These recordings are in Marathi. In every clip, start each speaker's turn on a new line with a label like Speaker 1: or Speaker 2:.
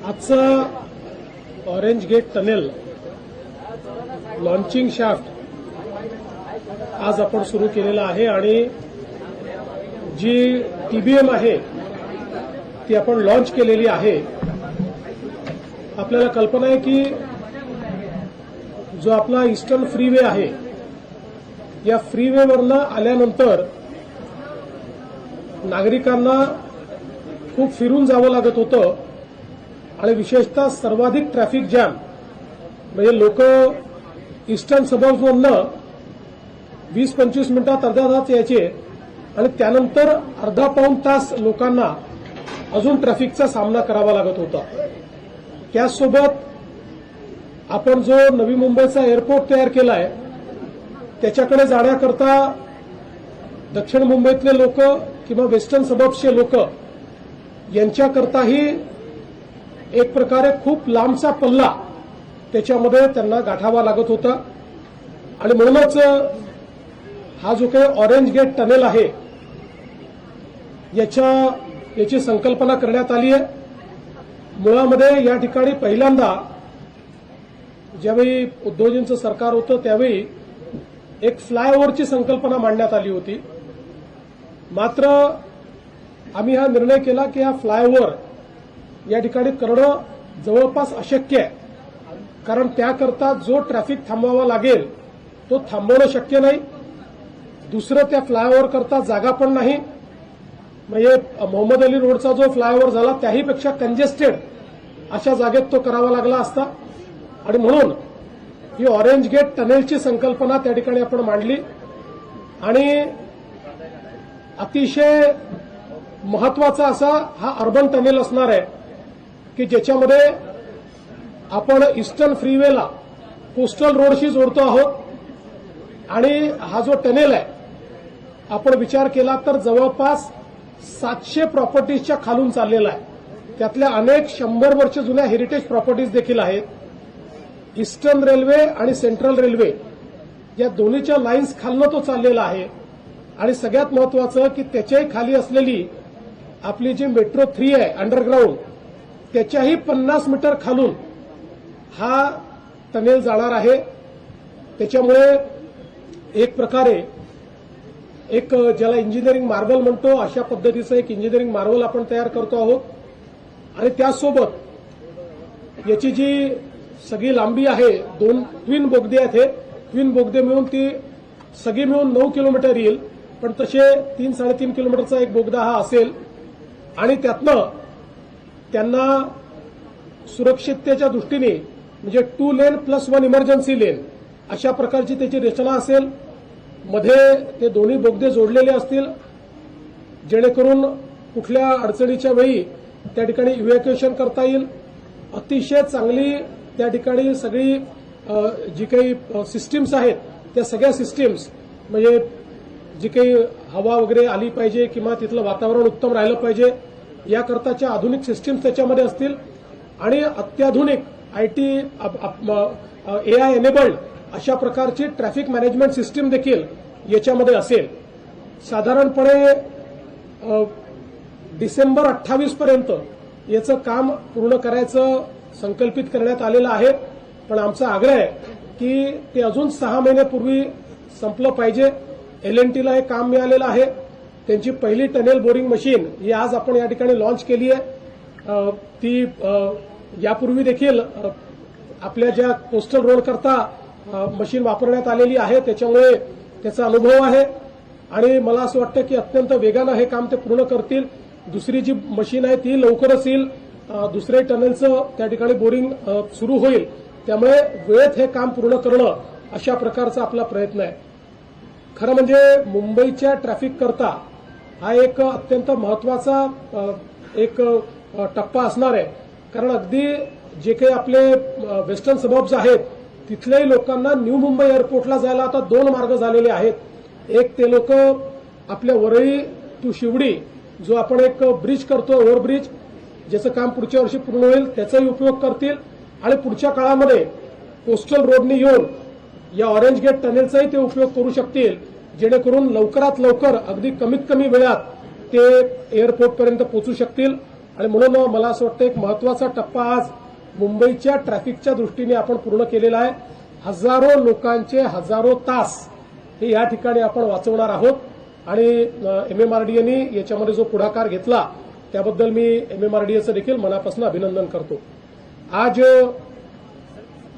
Speaker 1: आजचा orange gate tunnel launching shaft आज आपण सुरू केलेला आहे आणि जी टीबीएम आहे ती आपण लॉन्च केलेली आहे। आपल्याला कल्पना आहे की जो आपला ईस्टर्न फ्रीवे आहे या फ्रीवेवरनं आल्यानंतर नागरिकांना खूप फिरून जावं लागत होतं आणि विशेषतः सर्वाधिक ट्रॅफिक जॅम म्हणजे लोक ईस्टर्न सबर्ब्समधनं 20-25 मिनिटात अर्धा तास यायचे आणि त्यानंतर अर्धा पाऊण तास लोकांना अजून ट्रॅफिकचा सामना करावा लागत होता। त्याचसोबत आपण जो नवी मुंबईचा एअरपोर्ट तयार केलाय त्याच्याकडे जाण्याकरता दक्षिण मुंबईतले लोक किंवा वेस्टर्न सबर्ब्सचे लोक यांच्याकरताही एक प्रकारे खूप लांबचा पल्ला त्याच्यामध्ये त्यांना गाठावा लागत होता आणि म्हणूनच हा जो काही ऑरेंज गेट टनेल आहे याची संकल्पना करण्यात आली आहे। मुळामध्ये या ठिकाणी पहिल्यांदा ज्यावेळी उद्धवजींचं सरकार होतं त्यावेळी एक फ्लायओव्हरची संकल्पना मांडण्यात आली होती, मात्र आम्ही हा निर्णय केला की हा फ्लायओव्हर या ठिकाणी करणं जवळपास अशक्य आहे, कारण त्याकरता जो ट्रॅफिक थांबवावा लागेल तो थांबवणं शक्य नाही। दुसरं त्या फ्लायओव्हर करता जागा पण नाही, म्हणजे मोहम्मद अली रोडचा जो फ्लायओव्हर झाला त्याहीपेक्षा कंजेस्टेड अशा जागेत तो करावा लागला असता आणि म्हणून ही ऑरेंज गेट टनेलची संकल्पना त्या ठिकाणी आपण मांडली आणि अतिशय महत्वाचा असा हा अर्बन टनेल असणार आहे की ज्याच्यामध्ये आपण ईस्टर्न फ्रीवेला कोस्टल रोडशी जोडतो आहोत आणि हा जो टनेल आहे आपण विचार केला तर जवळपास 700 प्रॉपर्टीजच्या खालून चाललेला आहे। त्यातल्या अनेक 100 वर्ष जुन्या हेरिटेज प्रॉपर्टीज देखील आहेत। ईस्टर्न रेल्वे आणि सेंट्रल रेल्वे या दोन्हीच्या लाईन्स खालनं तो चाललेला आहे आणि सगळ्यात महत्वाचं की त्याच्याही खाली असलेली आपली जी मेट्रो 3 आहे अंडरग्राऊंड त्याच्याही 50 मीटर खालून हा टनेल जाणार आहे। त्याच्यामुळे एक प्रकारे एक ज्याला इंजिनिअरिंग मार्वल म्हणतो अशा पद्धतीचं एक इंजिनिअरिंग मार्वल आपण तयार करतो आहोत आणि त्यासोबत याची जी सगळी लांबी आहे 2 ट्विन बोगदे आहेत। हे ट्विन बोगदे मिळून ती सगळी मिळून 9 किलोमीटर येईल, पण तसे 3-3.5 किलोमीटरचा एक बोगदा हा असेल आणि त्यातनं त्यांना सुरक्षिततेच्या दृष्टीने म्हणजे 2 लेन प्लस 1 इमर्जन्सी लेन अशा प्रकारची त्याची रचना असेल। मध्ये ते दोन्ही बोगदे जोडलेले असतील जेणेकरून कुठल्या अडचणीच्या वेळी त्या ठिकाणी इव्हॅक्युएशन करता येईल। अतिशय चांगली त्या ठिकाणी सगळी जी काही सिस्टीम्स आहेत त्या सगळ्या सिस्टीम्स म्हणजे जी काही हवा वगैरे आली पाहिजे किंवा तिथलं वातावरण उत्तम राहिलं पाहिजे याकरताच्या आधुनिक सिस्टीम्स त्याच्यामध्ये असतील आणि अत्याधुनिक आयटी एआय एनेबल्ड अशा प्रकारची ट्रॅफिक मॅनेजमेंट सिस्टीम देखील याच्यामध्ये असेल। साधारणपणे डिसेंबर 28 पर्यंत याचं काम पूर्ण करायचं संकल्पित करण्यात आलेलं आहे, पण आमचा आग्रह आहे की ते अजून 6 महिन्यापूर्वी संपलं पाहिजे। LNTला हे काम मिळालेलं आहे, त्यांची पहिली टनेल बोरिंग मशीन ही आज आपण या ठिकाणी लॉन्च केली आहे। ती यापूर्वी देखील आपल्या ज्या कोस्टल रोड करता मशीन वापरण्यात आलेली आहे त्याच्यामुळे त्याचा अनुभव आहे आणि मला असं वाटतं की अत्यंत वेगानं हे काम ते पूर्ण करतील। दुसरी जी मशीन आहे ती लवकरच येईल, दुसरे टनेलचं त्या ठिकाणी बोरिंग सुरू होईल, त्यामुळे वेळेत हे काम पूर्ण करणं अशा प्रकारचा आपला प्रयत्न आहे। खरं म्हणजे मुंबईच्या ट्रॅफिक करता हा एक अत्यंत महत्वाचा एक टप्पा असणार आहे, कारण अगदी जे काही आपले वेस्टर्न सबर्ब्स आहेत तिथल्याही लोकांना न्यू मुंबई एअरपोर्टला जायला आता 2 मार्ग झालेले आहेत। एक ते लोक आपल्या वरळी टू शिवडी जो आपण एक ब्रिज करतो ओव्हरब्रिज ज्याचं काम पुढच्या वर्षी पूर्ण होईल त्याचाही उपयोग करतील आणि पुढच्या काळामध्ये कोस्टल रोडने येऊन या ऑरेंज गेट टनेलचाही ते उपयोग करू शकतील जेणेकरून लवकरात लवकर अगदी कमीत कमी वेळात ते एअरपोर्टपर्यंत पोहोचू शकतील. आणि म्हणून मला असं वाटतं एक महत्वाचा टप्पा आज मुंबईच्या ट्रॅफिकच्या दृष्टीने आपण पूर्ण केलेला आहे. हजारो लोकांचे हजारो तास हे या ठिकाणी आपण वाचवणार आहोत. आणि एमएमआरडीएने याच्यामध्ये जो पुढाकार घेतला त्याबद्दल मी एमएमआरडीएचं देखील मनापासून अभिनंदन करतो. आज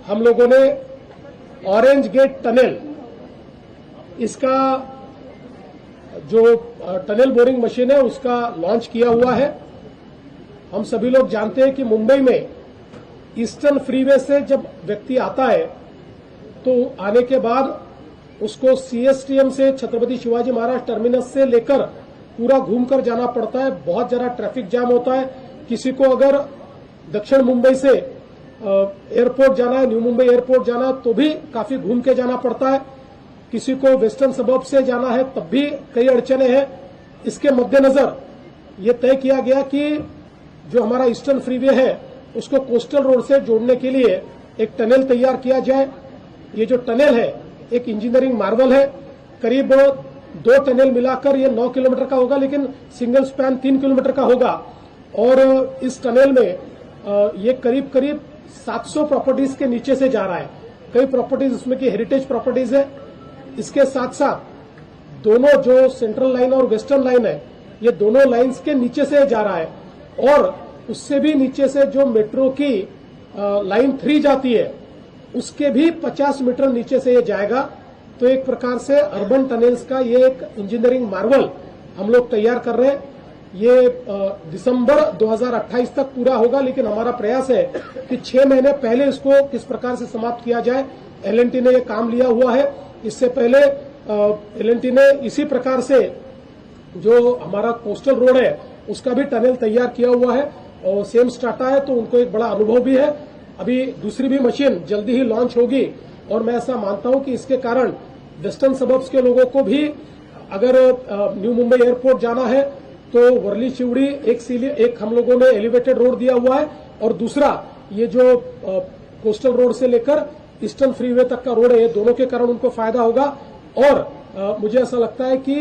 Speaker 1: हम लोगों ने ऑरेंज गेट टनल इसका जो टनल बोरिंग मशीन है उसका लॉन्च किया हुआ है. हम सभी लोग जानते हैं कि मुंबई में ईस्टर्न फ्रीवे से जब व्यक्ति आता है तो आने के बाद उसको सीएसटीएम से छत्रपति शिवाजी महाराज टर्मिनस से लेकर पूरा घूमकर जाना पड़ता है. बहुत ज्यादा ट्रैफिक जाम होता है. किसी को अगर दक्षिण मुंबई से एयरपोर्ट जाना है, न्यू मुंबई एयरपोर्ट जाना है तो भी काफी घूम के जाना पड़ता है. किसी को वेस्टर्न सबर्ब से जाना है तब भी कई अड़चने हैं. इसके मद्देनजर ये तय किया गया कि जो हमारा ईस्टर्न फ्रीवे है उसको कोस्टल रोड से जोड़ने के लिए एक टनल तैयार किया जाए. ये जो टनल है एक इंजीनियरिंग मार्वल है. करीब 2 टनल मिलाकर ये 9 किलोमीटर का होगा, लेकिन सिंगल स्पैन 3 किलोमीटर का होगा. और इस टनल में ये करीब करीब 700 प्रॉपर्टीज के नीचे से जा रहा है. कई प्रॉपर्टीज उसमें की हेरिटेज प्रॉपर्टीज है. इसके साथ साथ दोनों जो सेंट्रल लाइन और वेस्टर्न लाइन है ये दोनों लाइन्स के नीचे से जा रहा है. और उससे भी नीचे से जो मेट्रो की लाइन 3 जाती है उसके भी 50 मीटर नीचे से ये जाएगा. तो एक प्रकार से अर्बन टनल्स का ये एक इंजीनियरिंग मार्वल हम लोग तैयार कर रहे हैं. ये दिसंबर 2028 तक पूरा होगा, लेकिन हमारा प्रयास है कि 6 महीने पहले इसको किस प्रकार से समाप्त किया जाए. एलएनटी ने ये काम लिया हुआ है. इससे पहले एलएनटी ने इसी प्रकार से जो हमारा कोस्टल रोड है उसका भी टनल तैयार किया हुआ है और सेम स्टार्टा है, तो उनको एक बड़ा अनुभव भी है. अभी दूसरी भी मशीन जल्दी ही लॉन्च होगी और मैं ऐसा मानता हूं कि इसके कारण वेस्टर्न सबर्ब्स के लोगों को भी अगर न्यू मुंबई एयरपोर्ट जाना है तो वर्ली चिवड़ी एक हम लोगों ने एलिवेटेड रोड दिया हुआ है और दूसरा ये जो कोस्टल रोड से लेकर ईस्टर्न फ्रीवे तक का रोड है, ये दोनों के कारण उनको फायदा होगा. और मुझे ऐसा लगता है कि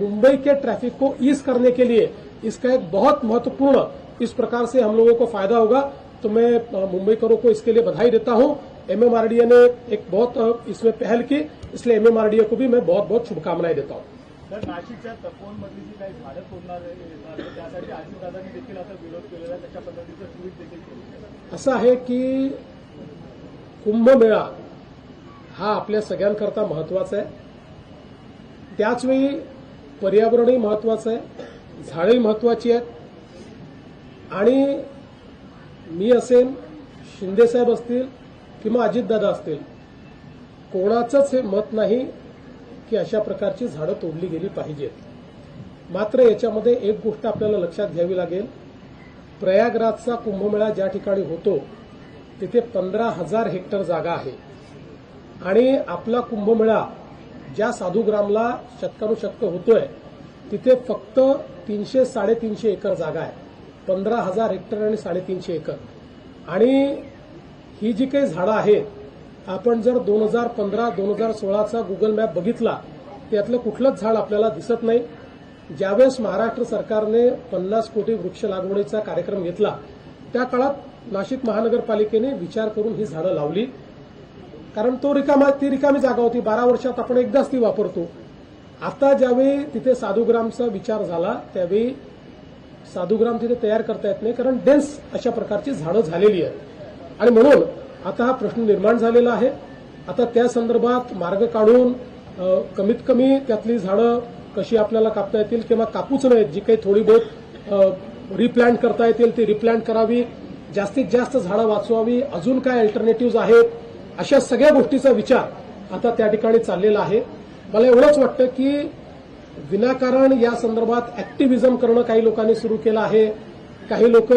Speaker 1: मुंबई के ट्रैफिक को ईज करने के लिए इसका एक बहुत महत्वपूर्ण इस प्रकार से हम लोगों को फायदा होगा. तो मैं मुंबईकरों को इसके लिए बधाई देता हूं. एमएमआरडीए ने एक बहुत इसमें पहल की, इसलिए एमएमआरडीए को भी मैं बहुत बहुत शुभकामनाएं देता हूं.
Speaker 2: तर नाशिकच्या तपोवनमधली जी काही झाडं तोडणार त्यासाठी अजितदादांनी देखील आता विरोध केलेला आहे. त्याच्या पद्धतीचं ट्विट देखील केलं.
Speaker 1: असं आहे की कुंभमेळा हा आपल्या सगळ्यांकरता महत्वाचा आहे. त्याचवेळी पर्यावरणही महत्वाचं आहे, झाडंही महत्वाची आहेत. आणि मी असेल, शिंदेसाहेब असतील किंवा अजितदादा असतील, कोणाचंच हे मत नाही की अशा प्रकारची झाडं तोडली गेली पाहिजेत. मात्र याच्यामध्ये एक गोष्ट आपल्याला लक्षात घ्यावी लागेल. प्रयागराजचा कुंभमेळा ज्या ठिकाणी होतो तिथे 15,000 हेक्टर जागा आहे आणि आपला कुंभमेळा ज्या साधुग्रामला शतकानुशतक होतोय तिथे फक्त 300-350 एकर जागा आहे. 15,000 हेक्टर आणि 350 एकर. आणि ही जी काही झाडं आहेत आपण जर 2015-2016चा गुगल मॅप बघितला त्यातलं कुठलंच झाड आपल्याला दिसत नाही. ज्यावेळेस महाराष्ट्र सरकारने 50 कोटी वृक्ष लागवडीचा कार्यक्रम घेतला त्या काळात नाशिक महानगरपालिकेने विचार करून ही झाडं लावली. कारण ती रिकामी जागा होती. 12 वर्षात आपण एकदाच ती वापरतो. आता ज्यावेळी तिथे साधुग्रामचा विचार झाला त्यावेळी साधुग्राम तिथे तयार करता येत नाही, कारण डेन्स अशा प्रकारची झाडं झालेली आहेत. आणि म्हणून आता हा प्रश्न निर्माण झालेला आहे. आता त्या संदर्भात मार्ग काढून कमीत कमी त्यातली झाडं कशी आपल्याला कापता येतील किंवा कापूच नाहीत, जी काही थोडी बहुत रिप्लांट करता येतील ती रिप्लांट करावी, जास्तीत जास्त झाडं वाचवावी, अजून काय अल्टरनेटिव्ह आहेत, अशा सगळ्या गोष्टीचा विचार आता त्या ठिकाणी चाललेला आहे. मला एवढंच वाटतं की विनाकारण या संदर्भात ऍक्टिव्हिजम करणं काही लोकांनी सुरू केलं आहे. काही लोक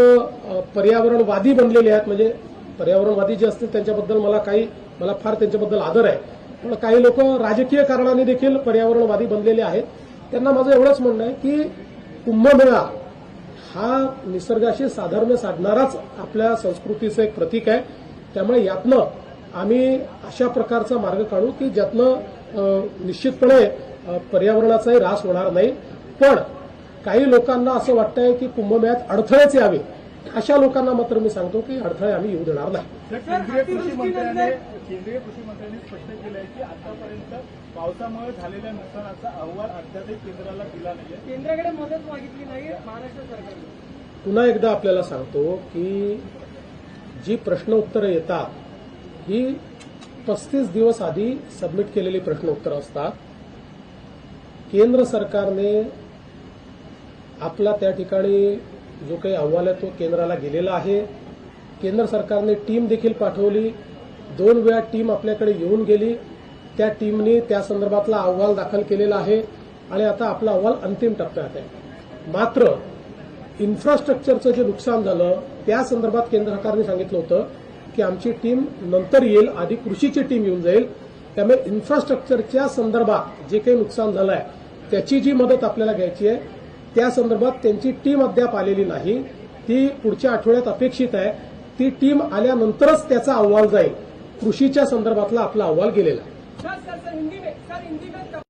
Speaker 1: पर्यावरणवादी बनलेले आहेत. म्हणजे पर्यावरणवादी जे असतील त्यांच्याबद्दल मला फार त्यांच्याबद्दल आदर आहे. पण काही लोक राजकीय कारणाने देखील पर्यावरणवादी बनलेले आहेत. त्यांना माझं एवढंच म्हणणं आहे की कुंभमेळा हा निसर्गाशी साधर्म्य साधणाराच आपल्या संस्कृतीचं एक प्रतीक आहे. त्यामुळे यातनं आम्ही अशा प्रकारचा मार्ग काढू की ज्यातनं निश्चितपणे पर्यावरणाचाही ऱ्हास होणार नाही. पण काही लोकांना असं वाटतंय की कुंभमेळ्यात अडथळेच यावे, अशा लोकांना मात्र मी सांगतो की अडथळे आम्ही येऊ देणार नाही.
Speaker 2: केंद्रीय कृषी मंत्र्यांनी स्पष्ट केलं आहे की आतापर्यंत पावसामुळे झालेल्या नुकसानाचा अहवाल अद्यापही केंद्राला दिला नाहीये.
Speaker 3: केंद्राकडे मदत मागितली नाही महाराष्ट्र सरकारने.
Speaker 1: पुन्हा एकदा आपल्याला सांगतो की जी प्रश्न उत्तरं येतात ही 35 दिवस आधी सबमिट केलेली प्रश्न उत्तरं असतात. केंद्र सरकारने आपला त्या ठिकाणी जो काही अहवाल आहे तो केंद्राला गेलेला आहे. केंद्र सरकारने टीम देखील पाठवली. 2 वेळा टीम आपल्याकडे येऊन गेली. त्या टीमने त्या संदर्भातला अहवाल दाखल केलेला आहे आणि आता आपला अहवाल अंतिम टप्प्यात आहे. मात्र इन्फ्रास्ट्रक्चरचं जे नुकसान झालं त्या संदर्भात केंद्र सरकारने सांगितलं होतं की आमची टीम नंतर येईल, आधी कृषीची टीम येऊन जाईल. त्यामुळे इन्फ्रास्ट्रक्चरच्या संदर्भात जे काही नुकसान झालं आहे त्याची जी मदत आपल्याला घ्यायची आहे त्या संदर्भात त्यांची टीम अद्याप आलेली नाही. ती पुढच्या आठवड्यात अपेक्षित आहे. ती टीम आल्यानंतरच त्याचा अहवाल जाईल. कृषीच्या संदर्भातला आपला अहवाल गेलेला आहे.
Speaker 3: सर हिंदी में